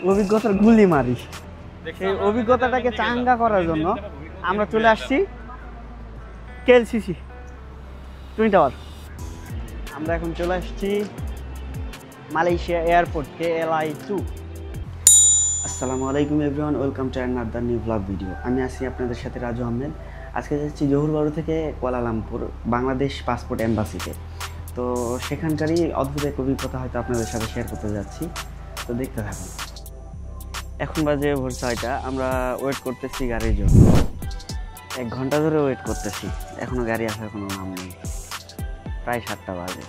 অভিজ্ঞতার গুলি মারি। সেই অভিজ্ঞতাটাকে চাঙ্গা করার জন্য আমরা চলে আসছি কেএলসিসি টুইন টাওয়ার। আমরা এখন চলে আসছি মালয়েশিয়া এয়ারপোর্ট KLI2। আসসালামু আলাইকুম everyone, welcome to another new blog video. আমি আছি আপনাদের সাথে রাজু আহমেদ। আজকে যাচ্ছি জহুর বারু থেকে কুয়ালালামপুর বাংলাদেশ পাসপোর্ট এম্বাসিতে। তো সেখানকারই অদ্ভুত এক অভিজ্ঞতা হয়তো আপনাদের সাথে শেয়ার করতে যাচ্ছি, তো দেখতে থাকুন। এখন বাজে ভোর 6টা, আমরা ওয়েট করতেছি গাড়ির জন্য। 1 ঘন্টা ধরে ওয়েট করতেছি, এখনও গাড়ি আসার কোনো নাম নেই। প্রায় 7টা বাজে।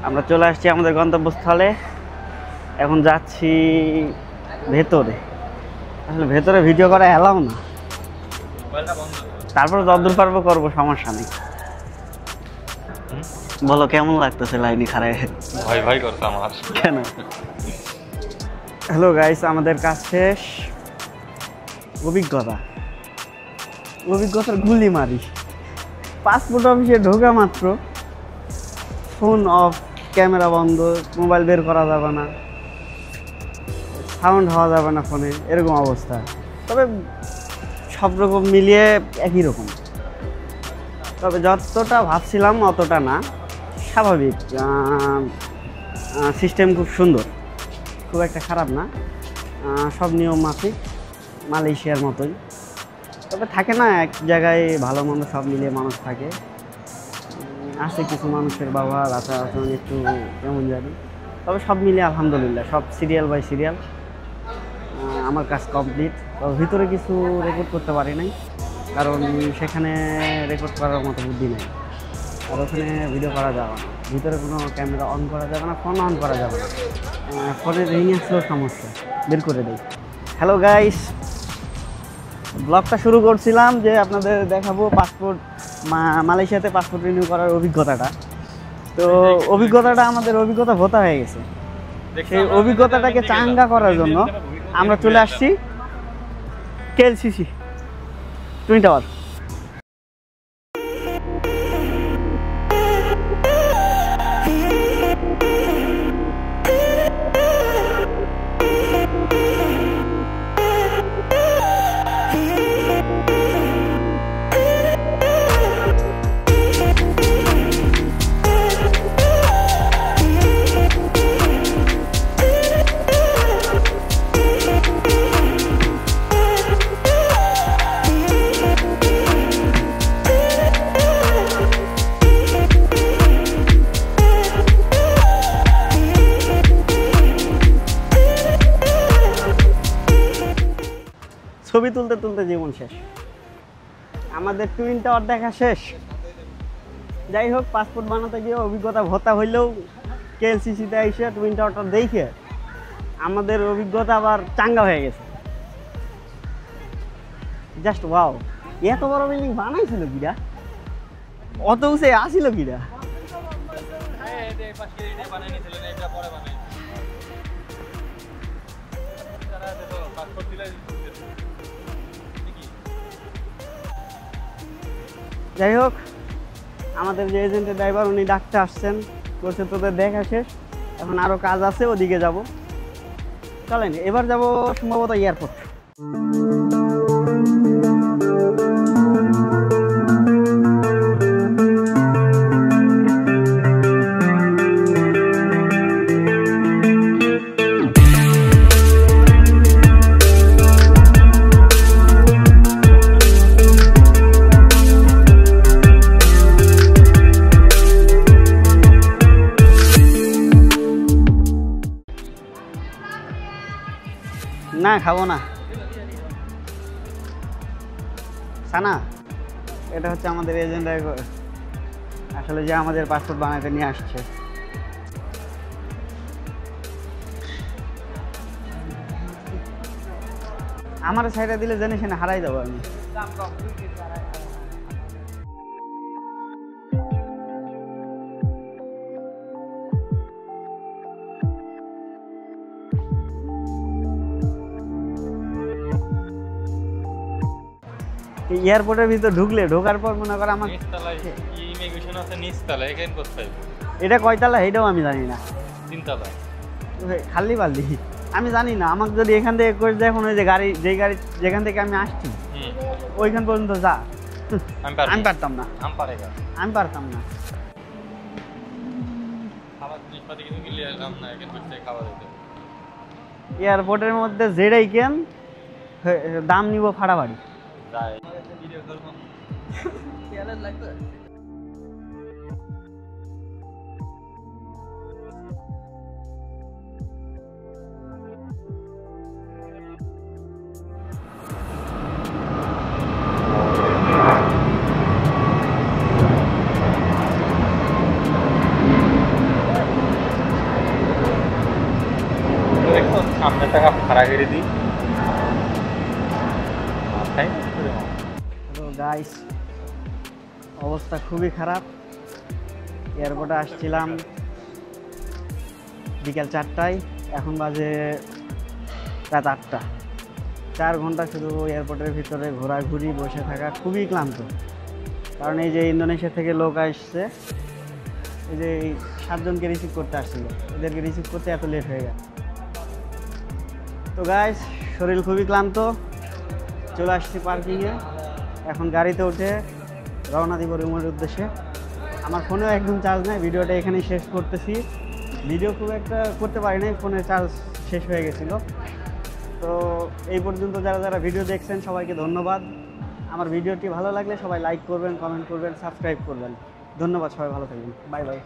আমরা চলে আসছি আমাদের গন্তব্যস্থলে। এখন যাচ্ছি ভেতরে। আসলে ভেতরে ভিডিও করা এলাও না, তারপর যতদূর পারবো করবো, সমস্যা নেই। বলো কেমন লাগতেছে লাইনে খাড়ায়? ভয় ভয় করছে আমার। কেন? হ্যালো গাইস, আমাদের কাজ শেষ। অভিজ্ঞতার গুলি মারি। পাসপোর্ট অফিসে ঢোকা মাত্র ফোন অফ, ক্যামেরা বন্ধ, মোবাইল বের করা যাবে না, সাউন্ড হওয়া যাবে না ফোনে, এরকম অবস্থা। তবে সব রকম মিলিয়ে একই রকম। তবে যতটা ভাবছিলাম অতটা না, স্বাভাবিক। সিস্টেম খুব সুন্দর, খুব একটা খারাপ না, সব নিয়ম মাফিক, মালয়েশিয়ার মতোই। তবে থাকে না এক জায়গায় ভালো মন্দ সব মিলিয়ে মানুষ থাকে, আসে কিছু মানুষের ব্যবহার আচার আচরণ একটু কেমন জানি। তবে সব মিলিয়ে আলহামদুলিল্লাহ, সব সিরিয়াল বাই সিরিয়াল। আমার কাজ কমপ্লিট। তবে ভিতরে কিছু রেকর্ড করতে পারি নাই, কারণ সেখানে রেকর্ড করার মতো বুদ্ধি নেই, আর ওখানে ভিডিও করা যাবে না। ভিতরে কোনো ক্যামেরা অন করা যাবে না, ফোন অন করা যাবে না। ফোনে রিং আসলেও সমস্যা, বের করে দেয়। হ্যালো গাইস, ব্লগটা শুরু করছিলাম যে আপনাদের দেখাবো পাসপোর্ট, মালয়েশিয়াতে পাসপোর্ট রিনিউ করার অভিজ্ঞতাটা। তো অভিজ্ঞতাটা আমাদের অভিজ্ঞতা ভোতা হয়ে গেছে। সেই অভিজ্ঞতাটাকে চাঙ্গা করার জন্য আমরা চলে আসছি KLCC টুইন টাওয়ার। ছবি তুলতে তুলতে জীবন শেষ, আমাদের টুইন টাওয়ার দেখা শেষ। যাই হোক, পাসপোর্ট বানাতে গিয়ে অভিজ্ঞতা ভোতা হইলেও KLCCতে এসে টুইন টাওয়ারটা দেখে আমাদের অভিজ্ঞতা আবার চাঙ্গা হয়ে গেছে। Just wow! এত বড় বিল্ডিং বানাইছিল কিরা? অত উঁচে আসিল কিরা? যাই হোক, আমাদের যে এজেন্টের ড্রাইভার উনি ডাকতে আসছেন, বলছে তোদের দেখা শেষ, এখন আরও কাজ আছে, ওদিকে যাব। চলেন এবার যাব সম্ভবত এয়ারপোর্ট। না খাবো না সানা, এটা হচ্ছে আমাদের এজেন্ট, আসলে যে আমাদের পাসপোর্ট বানাতে নিয়ে আসছে। আমার সাইডে দিলে জেনে শুনে হারাই দেবো আমি। এয়ারপোর্টের ভিতর ঢোকার পর মনে করো আমার ইমিগ্রেশন আছে নিচতলা, এখানে কোথায়? এটা কয়তলা এটাও আমি জানি না, তিনতলা খালি বালি আমি জানি না। আমাকে যদি এখান থেকে করে দেয় ওই যে গাড়ি যেখান থেকে আমি আসছি ওইখান পর্যন্ত যা, আমি পারতাম না, আমি পারতাম না। এয়ারপোর্টের মধ্যে যেটাই কেন দাম নিব ফাড়াবাড়ি। সামনে টাকা ভাড়া করে দিই। গাইস অবস্থা খুবই খারাপ। এয়ারপোর্টে আসছিলাম বিকেল 4টায়, এখন বাজে রাত 8টা। 4 ঘন্টা শুধু এয়ারপোর্টের ভিতরে ঘোরাঘুরি, বসে থাকা, খুবই ক্লান্ত। কারণ এই যে ইন্দোনেশিয়া থেকে লোক আসছে, এই যে 7 জনকে রিসিভ করতে আসছিল, এদেরকে রিসিভ করতে এত লেট হয়ে গেছে। তো গাইস শরীর খুবই ক্লান্ত, চলে আসছি পার্কিংয়ে। এখন গাড়িতে উঠে রওনা দিব রুমের উদ্দেশ্যে। আমার ফোনেও একদম চার্জ নেই, ভিডিওটা এখানেই শেষ করতেছি। ভিডিও খুব একটা করতে পারি নাই, ফোনের চার্জ শেষ হয়ে গেছিলো। তো এই পর্যন্ত যারা ভিডিও দেখছেন সবাইকে ধন্যবাদ। আমার ভিডিওটি ভালো লাগলে সবাই লাইক করবেন, কমেন্ট করবেন, সাবস্ক্রাইব করবেন। ধন্যবাদ, সবাই ভালো থাকবেন, বাই বাই।